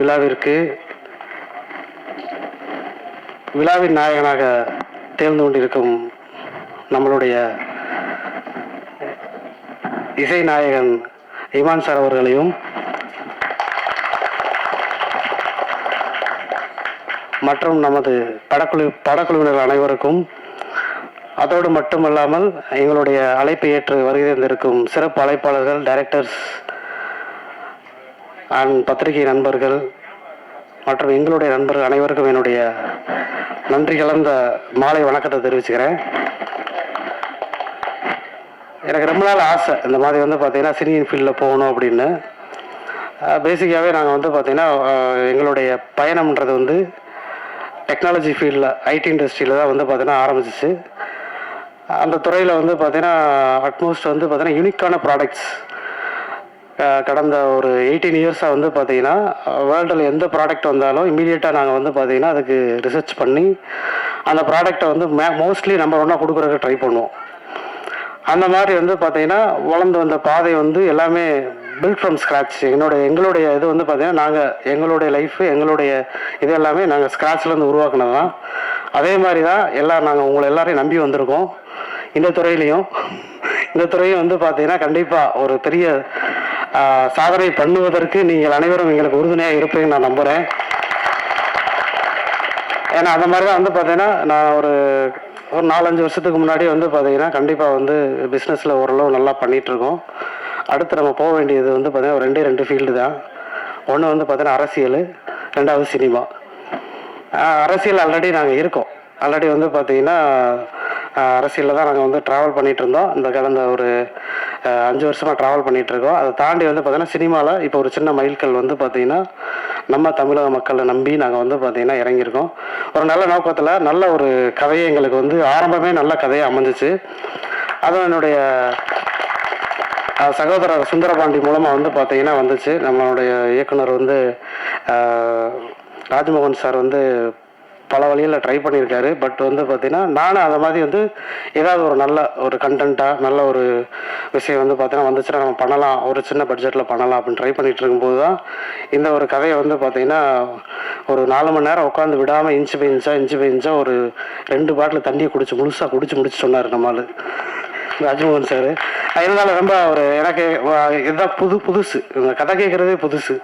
விழாவிற்கு விழாவின் நாயகனாக தேர்ந்து கொண்டிருக்கும் நம்மளுடைய இசை நாயகன் இமான் சார் அவர்களையும் மற்றும் நமது படக்குழுவினர் அனைவருக்கும், அதோடு மட்டுமல்லாமல் எங்களுடைய அழைப்பை ஏற்று வருகை தந்திருக்கும் சிறப்பு அழைப்பாளர்கள், டைரக்டர்ஸ் அண்ட் பத்திரிகை நண்பர்கள் மற்றும் எங்களுடைய நண்பர்கள் அனைவருக்கும் என்னுடைய நன்றி கலந்த மாலை வணக்கத்தை தெரிவிச்சுக்கிறேன். எனக்கு ரொம்ப நாள் ஆசை இந்த மாதிரி பார்த்திங்கன்னா சினியின் ஃபீல்டில் போகணும் அப்படின்னு. பேசிக்காகவே நாங்கள் பார்த்திங்கன்னா எங்களுடைய பயணம்ன்றது டெக்னாலஜி ஃபீல்டில், ஐடி இண்டஸ்ட்ரியில் தான் பார்த்திங்கன்னா ஆரம்பிச்சிச்சு. அந்த துறையில் பார்த்திங்கன்னா அட்மோஸ்ட் பார்த்திங்கன்னா யூனிக்கான ப்ராடக்ட்ஸ் கடந்த ஒரு 18 இயர்ஸாக பார்த்திங்கன்னா வேர்ல்டில் எந்த ப்ராடக்ட் வந்தாலும் இமீடியட்டாக நாங்கள் பார்த்திங்கன்னா அதுக்கு ரிசர்ச் பண்ணி அந்த ப்ராடக்டை மோஸ்ட்லி நம்பர் 1 கொடுக்குறதுக்கு ட்ரை பண்ணுவோம். அந்த மாதிரி பார்த்திங்கன்னா வளர்ந்து வந்த பாதை எல்லாமே பில்ட் ஃப்ரம் ஸ்க்ராட்ச். எங்களுடைய இது பார்த்திங்கன்னா நாங்கள் எங்களுடைய லைஃபு, எங்களுடைய இது எல்லாமே நாங்கள் ஸ்க்ராட்ச்லேருந்து உருவாக்குனது தான். அதே மாதிரி தான் நாங்கள் உங்களை எல்லாரையும் நம்பி வந்திருக்கோம். இந்த துறையிலையும் பார்த்திங்கன்னா கண்டிப்பாக ஒரு பெரிய சாதனை பண்ணுவதற்கு நீங்கள் அனைவரும் எங்களுக்கு உறுதுணையாக இருப்பீங்கன்னு நான் நம்புகிறேன். ஏன்னா அந்த மாதிரி தான் பார்த்திங்கன்னா நான் ஒரு 4-5 வருஷத்துக்கு முன்னாடி பார்த்திங்கன்னா கண்டிப்பாக பிஸ்னஸில் ஓரளவு நல்லா பண்ணிகிட்ருக்கோம். அடுத்து நம்ம போக வேண்டியது பார்த்திங்கன்னா ஒரு 2 ஃபீல்டு தான். ஒன்று பார்த்திங்கன்னா அரசியல், 2வது சினிமா. அரசியல் ஆல்ரெடி நாங்கள் இருக்கோம். ஆல்ரெடி பார்த்திங்கன்னா அரசியலில் தான் நாங்கள் ட்ராவல் பண்ணிகிட்டு இருந்தோம். இந்த கடந்த ஒரு 5 வருஷமாக ட்ராவல் பண்ணிகிட்ருக்கோம். அதை தாண்டி பார்த்திங்கன்னா சினிமாவில் இப்போ ஒரு சின்ன மைல்கல் பார்த்திங்கன்னா நம்ம தமிழக மக்களை நம்பி நாங்கள் பார்த்திங்கன்னா இறங்கியிருக்கோம். ஒரு நல்ல நோக்கத்தில் நல்ல ஒரு கதையை எங்களுக்கு ஆரம்பமே நல்ல கதையை அமைஞ்சிச்சு. அதுவும் என்னுடைய சகோதரர் சுந்தரபாண்டி மூலமாக பார்த்திங்கன்னா வந்துச்சு. நம்மளுடைய இயக்குனர் ராஜ்மோகன் சார் பல வழியில் ட்ரை பண்ணியிருக்காரு. பட் பார்த்திங்கன்னா நானும் அந்த மாதிரி ஏதாவது ஒரு நல்ல ஒரு கண்டென்ட்டாக நல்ல ஒரு விஷயம் பார்த்திங்கன்னா வந்துச்சுன்னா நம்ம பண்ணலாம், ஒரு சின்ன பட்ஜெட்டில் பண்ணலாம் அப்படின்னு ட்ரை பண்ணிகிட்டு இருக்கும்போது தான் இந்த ஒரு கதையை பார்த்திங்கன்னா ஒரு 4 மணி நேரம் உட்காந்து விடாமல் இன்ச்சு பை இன்ச்சாக ஒரு 2 பாட்டில் தண்ணியை முழுசாக குடிச்சு சொன்னார் நம்மளால் ராஜ்மோகன் சார். இதனால் ரொம்ப ஒரு எனக்கு இதுதான் புதுசு இந்த கதை கேட்குறதே புதுசு.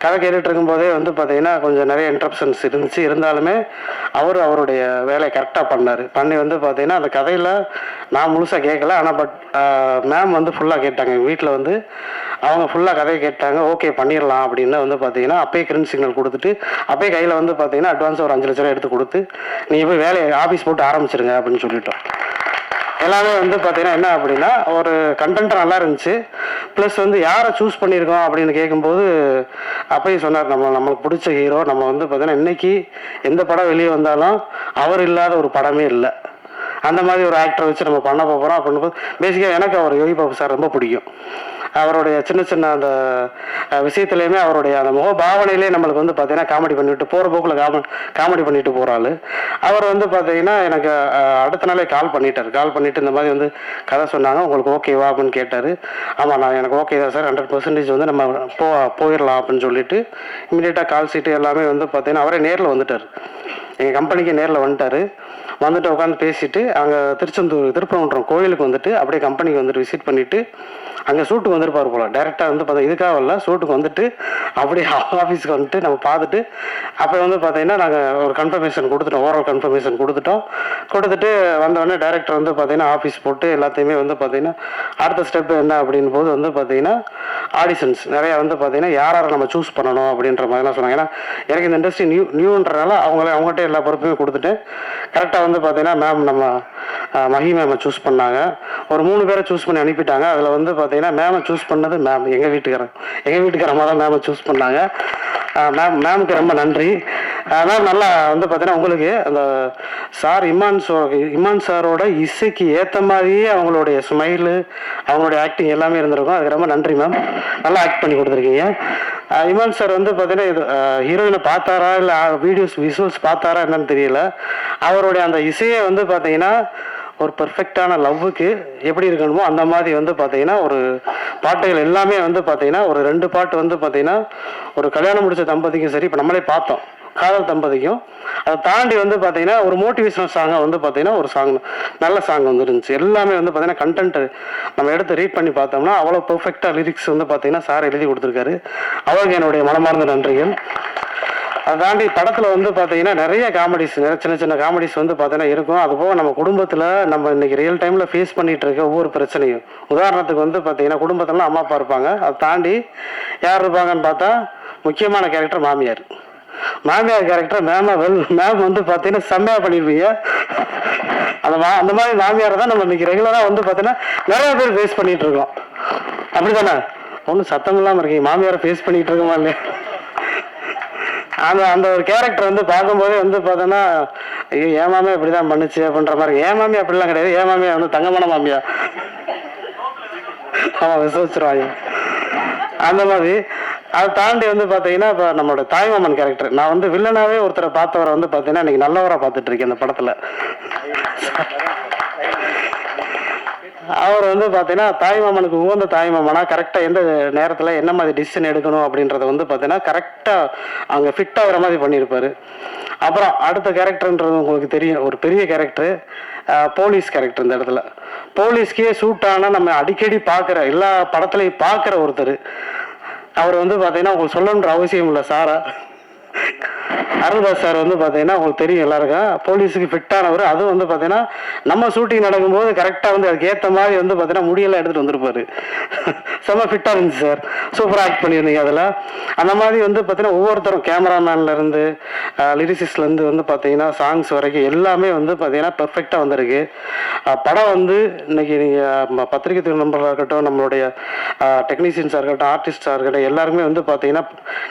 கதை கேட்டுட்டு இருக்கும்போதே பார்த்திங்கன்னா கொஞ்சம் நிறைய இன்ட்ரப்ஷன்ஸ் இருந்துச்சு. இருந்தாலுமே அவருடைய வேலையை கரெக்டாக பண்ணி பார்த்திங்கன்னா அந்த கதையில் நான் முழுசாக கேட்கல. ஆனால் பட் மேம் ஃபுல்லாக கேட்டாங்க. வீட்டில் அவங்க ஃபுல்லாக கதையை கேட்டாங்க. ஓகே பண்ணிடலாம் அப்படின்னு பார்த்திங்கன்னா அப்பயே கிரீன் சிக்னல் கொடுத்துட்டு அப்பயே கையில் பார்த்திங்கன்னா அட்வான்ஸ் ஒரு 5 லட்ச ரூபா எடுத்து கொடுத்து நீங்கள் போய் வேலையை ஆஃபீஸ் போட்டு ஆரம்பிச்சிருங்க அப்படின்னு சொல்லிட்டோம். எல்லாமே பார்த்திங்கன்னா என்ன அப்படின்னா ஒரு கண்டென்ட் நல்லா இருந்துச்சு. ப்ளஸ் யாரை சூஸ் பண்ணியிருக்கோம் அப்படின்னு கேட்கும்போது அப்பயும் சொன்னார், நம்மளுக்கு பிடிச்ச ஹீரோ. நம்ம பார்த்திங்கன்னா இன்றைக்கி எந்த படம் வெளியே வந்தாலும் அவர் இல்லாத ஒரு படமே இல்லை. அந்த மாதிரி ஒரு ஆக்டரை வச்சு நம்ம பண்ண போகிறோம் அப்படின்னு பேசிக்காக எனக்கு அவர் யோகி பாபு சார் ரொம்ப பிடிக்கும். அவருடைய சின்ன அந்த விஷயத்துலையுமே அவருடைய அந்த முகபாவனையிலே நம்மளுக்கு பார்த்திங்கன்னா காமெடி பண்ணிவிட்டு போகிற போக்கில் காமெடி பண்ணிட்டு போகிறாள். அவர் பார்த்திங்கன்னா எனக்கு அடுத்த நாளே கால் பண்ணிவிட்டு இந்த மாதிரி கதை சொன்னாங்க, உங்களுக்கு ஓகேவா அப்படின்னு கேட்டார். ஆமாம் நான் எனக்கு ஓகே தான் சார், 100% நம்ம போயிடலாம் அப்படின்னு சொல்லிட்டு இமீடியட்டாக கால் சீட்டு எல்லாமே பார்த்திங்கன்னா அவரே நேரில் வந்துட்டார். எங்கள் கம்பெனிக்கு நேரில் வந்துட்டு உட்காந்து பேசிவிட்டு அங்கே திருப்பரங்குன்றம் கோயிலுக்கு அப்படியே கம்பெனிக்கு விசிட் பண்ணிவிட்டு அங்கே சூட்டுக்கு வந்திருப்பார் போல். டேரெக்டாக பார்த்தா இதுக்காக வரல, சூட்டுக்கு அப்படியே ஆஃபீஸுக்கு நம்ம பார்த்துட்டு அப்போ பார்த்திங்கன்னா நாங்கள் ஒரு கன்ஃபர்மேஷன் கொடுத்துட்டோம், ஓரல் கன்ஃபர்மேஷன் கொடுத்துட்டு வந்தோடனே டேரக்டர் பார்த்திங்கன்னா ஆஃபீஸ் போட்டு எல்லாத்தையுமே பார்த்திங்கன்னா அடுத்த ஸ்டெப் என்ன அப்படின் போது பார்த்திங்கன்னா ஆடிஷன்ஸ் நிறையா பார்த்திங்கன்னா யாரை நம்ம சூஸ் பண்ணணும் அப்படின்ற மாதிரிலாம் சொன்னாங்க. ஏன்னா எனக்கு இந்த இண்டஸ்ட்ரி நியூன்றனால அவங்ககிட்ட எல்லா பொறுப்புமே கொடுத்துட்டு கரெக்டாக பார்த்திங்கன்னா மேம் நம்ம மஹி மேமை சூஸ் பண்ணாங்க. ஒரு 3 பேரை சூஸ் பண்ணி அனுப்பிட்டாங்க. அதில் பார்த்திங்கன்னா மேமை சூஸ் பண்ணது மேம் எங்கள் வீட்டுக்காரமாக தான் மேமை சூஸ் பண்ணாங்க. மேமுக்கு ரொம்ப நன்றி. மேம் நல்லா பார்த்திங்கன்னா உங்களுக்கு அந்த சார் இமான் சாரோட இசைக்கு ஏற்ற மாதிரியே அவங்களுடைய ஸ்மைலு அவங்களுடைய ஆக்டிங் எல்லாமே இருந்திருக்கும். அதுக்கு ரொம்ப நன்றி மேம், நல்லா ஆக்ட் பண்ணி கொடுத்துருக்கீங்க. இமான் சார் பார்த்திங்கன்னா இது ஹீரோயினை பார்த்தாரா இல்லை விஷுவல்ஸ் பார்த்தாரா என்னன்னு தெரியல. அவருடைய அந்த இசையை பார்த்திங்கன்னா ஒரு பெர்ஃபெக்டான லவ்வுக்கு எப்படி இருக்கணுமோ அந்த மாதிரி வந்து பார்த்தீங்கன்னா ஒரு பாட்டுகள் எல்லாமே வந்து பார்த்தீங்கன்னா ஒரு 2 பாட்டு வந்து பார்த்தீங்கன்னா ஒரு கல்யாணம் முடிச்ச தம்பதிக்கும் சரி, இப்போ நம்மளே பார்த்தோம் காதல் தம்பதிக்கும், அதை தாண்டி வந்து பார்த்தீங்கன்னா ஒரு மோட்டிவேஷனல் சாங்காக வந்து பார்த்தீங்கன்னா ஒரு சாங் நல்ல சாங் வந்து இருந்துச்சு. எல்லாமே வந்து பார்த்தீங்கன்னா கண்டென்ட் நம்ம எடுத்து ரீட் பண்ணி பார்த்தோம்னா அவ்வளோ பெர்ஃபெக்டாக லிரிக்ஸ் வந்து பார்த்தீங்கன்னா சார் எழுதி கொடுத்துருக்காரு. அவருக்கு என்னுடைய மனமார்ந்த நன்றிகள். அதை தாண்டி படத்தில் வந்து பார்த்தீங்கன்னா நிறைய காமெடிஸ், சின்ன சின்ன காமெடிஸ் வந்து பார்த்தீங்கன்னா இருக்கும். அதுபோக நம்ம குடும்பத்தில் நம்ம இன்னைக்கு ரியல் டைமில் ஃபேஸ் பண்ணிகிட்டு இருக்க ஒவ்வொரு பிரச்சனையும், உதாரணத்துக்கு வந்து பார்த்தீங்கன்னா குடும்பத்திலலாம் அம்மா அப்பா இருப்பாங்க, அதை தாண்டி யார் இருப்பாங்கன்னு பார்த்தா முக்கியமான கேரக்டர் மாமியார். மாமியார் கேரக்டர் மேம் வந்து பார்த்தீங்கன்னா செம்மையாக பண்ணியிருப்பீங்க. அந்த மாதிரி மாமியாரை தான் நம்ம இன்னைக்கு ரெகுலராக வந்து பார்த்தீங்கன்னா நிறைய பேர் ஃபேஸ் பண்ணிகிட்டு இருக்கோம். அப்படி தானே? ஒன்றும் சத்தம் இல்லாமல் இருக்கீங்க, மாமியாரை ஃபேஸ் பண்ணிகிட்டு இருக்கோமா இல்லையா? அந்த ஒரு கேரக்டர் வந்து பார்க்கும்போதே வந்து பார்த்தோன்னா ஐயோ ஏன் மாமியா இப்படி தான் பண்ணுச்சு அப்படின்ற மாதிரி. ஏன் மாமியா அப்படிலாம் கிடையாது, ஏன் மாமியா வந்து தங்கமான மாமியா. ஆமாம், விசுவச்சிருவாங்க அந்த மாதிரி. அதை தாண்டி வந்து பார்த்தீங்கன்னா இப்போ நம்மளோட தாய்மாமன் கேரக்டர், நான் வந்து வில்லனாவே ஒருத்தரை பார்த்தவரை வந்து பார்த்தீங்கன்னா இன்னைக்கு நல்லவராக பார்த்துட்டு இருக்கேன் அந்த படத்தில். அவர் வந்து பார்த்தீங்கன்னா தாய்மாமனுக்கு உகந்த தாய்மாமனா கரெக்டாக எந்த நேரத்தில் என்ன மாதிரி டிசிஷன் எடுக்கணும் அப்படின்றத வந்து பார்த்தீங்கன்னா கரெக்டாக அங்கே ஃபிட் ஆகிற மாதிரி பண்ணியிருப்பார். அப்புறம் அடுத்த கேரக்டர்ன்றது உங்களுக்கு தெரியும், ஒரு பெரிய கேரக்டர், போலீஸ் கேரக்டர். இந்த இடத்துல போலீஸ்க்கே சூட்டான நம்ம அடிக்கடி பார்க்குற எல்லா படத்துலையும் பார்க்குற ஒருத்தர். அவர் வந்து பார்த்தீங்கன்னா உங்களுக்கு சொல்லணுன்ற அவசியம் இல்லை, சாரா அருள்தாஸ் சார் வந்து பார்த்தீங்கன்னா உங்களுக்கு தெரியும் எல்லாருக்கும், போலீஸுக்கு ஃபிட்டானவர். அதுவும் வந்து பார்த்தீங்கன்னா நம்ம ஷூட்டிங் நடக்கும்போது கரெக்டாக வந்து அதுக்கு ஏற்ற மாதிரி வந்து பார்த்தீங்கன்னா முடியெல்லாம் எடுத்துகிட்டு வந்திருப்பாரு. செம்ம ஃபிட்டாக இருந்துச்சு சார், சூப்பராக ஆக்ட் பண்ணியிருந்தீங்க அதில். அந்த மாதிரி வந்து பார்த்தீங்கன்னா ஒவ்வொருத்தரும் கேமராமேன்லேருந்து லிரிசிஸ்லேருந்து வந்து பார்த்தீங்கன்னா சாங்ஸ் வரைக்கும் எல்லாமே வந்து பார்த்தீங்கன்னா பெர்ஃபெக்டாக வந்திருக்கு. படம் வந்து இன்னைக்கு நீங்கள் பத்திரிகை நம்பராக இருக்கட்டும், நம்மளுடைய டெக்னீஷியன்ஸாக இருக்கட்டும், ஆர்டிஸ்டாக இருக்கட்டும், எல்லாருமே வந்து பார்த்தீங்கன்னா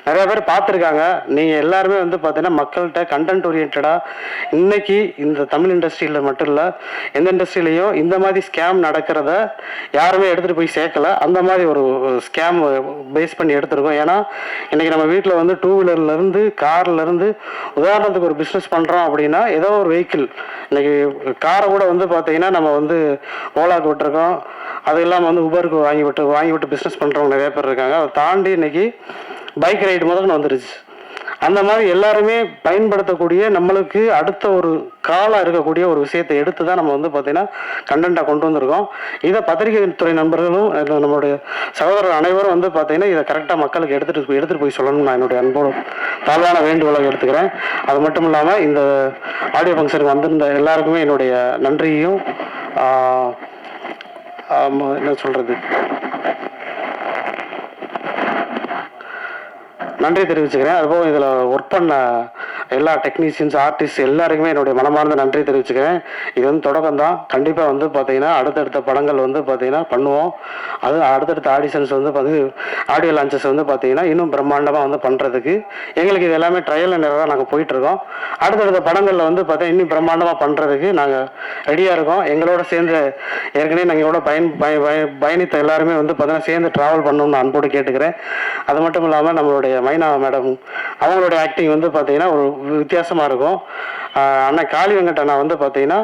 நிறைய பேர் பார்த்துருக்காங்க. நீங்கள் எல்லாருமே வந்து பார்த்தீங்கன்னா மக்கள்கிட்ட கண்டென்ட் ஓரியன்டாக இன்னைக்கு இந்த தமிழ் இண்டஸ்ட்ரியில் மட்டும் இல்லை, எந்த இண்டஸ்ட்ரியிலையும் இந்த மாதிரி ஸ்கேம் நடக்கிறத யாருமே எடுத்துகிட்டு போய் சேர்க்கல. அந்த மாதிரி ஒரு ஸ்கேம் பேஸ் பண்ணி எடுத்துருக்கோம். ஏன்னா இன்னைக்கு நம்ம வீட்டில் வந்து 2 வீலர்லேருந்து கார்லேருந்து உதாரணத்துக்கு ஒரு பிஸ்னஸ் பண்ணுறோம் அப்படின்னா ஏதோ ஒரு வெஹிக்கிள், இன்னைக்கு காரை கூட வந்து பார்த்தீங்கன்னா நம்ம வந்து ஓலாக்கு விட்டுருக்கோம், அது இல்லாமல் வந்து உபருக்கு வாங்கி விட்டு பிஸ்னஸ் பண்ணுறவங்க நிறைய பேர் இருக்காங்க. அதை தாண்டி இன்னைக்கு பைக் ரைடு முதல்ல வந்துருச்சு. அந்த மாதிரி எல்லாருமே பயன்படுத்தக்கூடிய நம்மளுக்கு அடுத்த ஒரு காலாக இருக்கக்கூடிய ஒரு விஷயத்தை எடுத்து தான் நம்ம வந்து பார்த்தீங்கன்னா கண்டென்ட்டாக கொண்டு வந்திருக்கோம். இதை பத்திரிகை துறை நண்பர்களும் நம்மளுடைய சகோதரர் அனைவரும் வந்து பார்த்தீங்கன்னா இதை கரெக்டாக மக்களுக்கு எடுத்துகிட்டு போய் சொல்லணும்னு நான் என்னுடைய அன்போடு தாழ்வான வேண்டுகோளை எடுத்துக்கிறேன். அது மட்டும் இல்லாமல் இந்த ஆடியோ ஃபங்க்ஷனுக்கு வந்திருந்த எல்லாருக்குமே என்னுடைய நன்றியையும் என்ன சொல்கிறது நன்றி தெரிவிச்சுக்கிறேன். அதுபோக இதில் ஒர்க் பண்ண எல்லா டெக்னீஷியன்ஸ், ஆர்டிஸ்ட் எல்லாருக்குமே என்னுடைய மனமார்ந்த நன்றி தெரிவிச்சுக்கிறேன். இது வந்து தொடக்கம் தான். கண்டிப்பாக வந்து பார்த்தீங்கன்னா அடுத்தடுத்த படங்கள் வந்து பார்த்தீங்கன்னா பண்ணுவோம். அது அடுத்தடுத்த ஆடிஷன்ஸ் வந்து ஆடியோ லான்ச்சஸ் வந்து பார்த்தீங்கன்னா இன்னும் பிரம்மாண்டமாக வந்து பண்ணுறதுக்கு எங்களுக்கு இது எல்லாமே ட்ரையல் அண்ட் எரராக நாங்கள் போயிட்டுருக்கோம். அடுத்தடுத்த படங்களில் வந்து பார்த்தீங்கன்னா இன்னும் பிரம்மாண்டமாக பண்ணுறதுக்கு நாங்கள் ரெடியாக இருக்கோம். எங்களோட சேர்ந்து ஏற்கனவே நாங்கள் எங்களோட பயணித்த எல்லாருமே வந்து பார்த்தீங்கன்னா சேர்ந்து ட்ராவல் பண்ணணும்னு அன்போடு கேட்டுக்கிறேன். அது மட்டும் இல்லாமல் நம்மளுடைய மைனா மேடம் அவங்களுடைய ஆக்டிங் வந்து பார்த்தீங்கன்னா ஒரு வித்தியாசமாக இருக்கும். அண்ணன் காளி வெங்கட் அண்ணா வந்து பார்த்தீங்கன்னா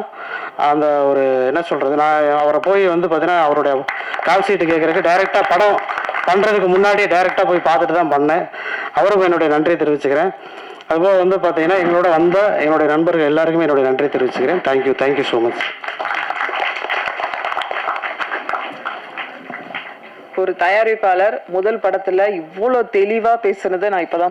அந்த ஒரு என்ன சொல்கிறது, நான் அவரை போய் வந்து பார்த்தீங்கன்னா அவருடைய கால் சீட்டு கேட்குறதுக்கு டைரெக்டாக படம் பண்ணுறதுக்கு முன்னாடியே டைரெக்டாக போய் பார்த்துட்டு தான் பண்ணேன். அவருக்கும் என்னுடைய நன்றியை தெரிவிச்சுக்கிறேன். அதுபோக வந்து பார்த்தீங்கன்னா எங்களோட வந்த என்னுடைய நண்பர்கள் எல்லாருக்குமே என்னுடைய நன்றியை தெரிவிச்சுக்கிறேன். Thank you so much. ஒரு தயாரிப்பாளர் முதல் படத்துல இவ்வளோ தெளிவா பேசுனதை நான் இப்பதான்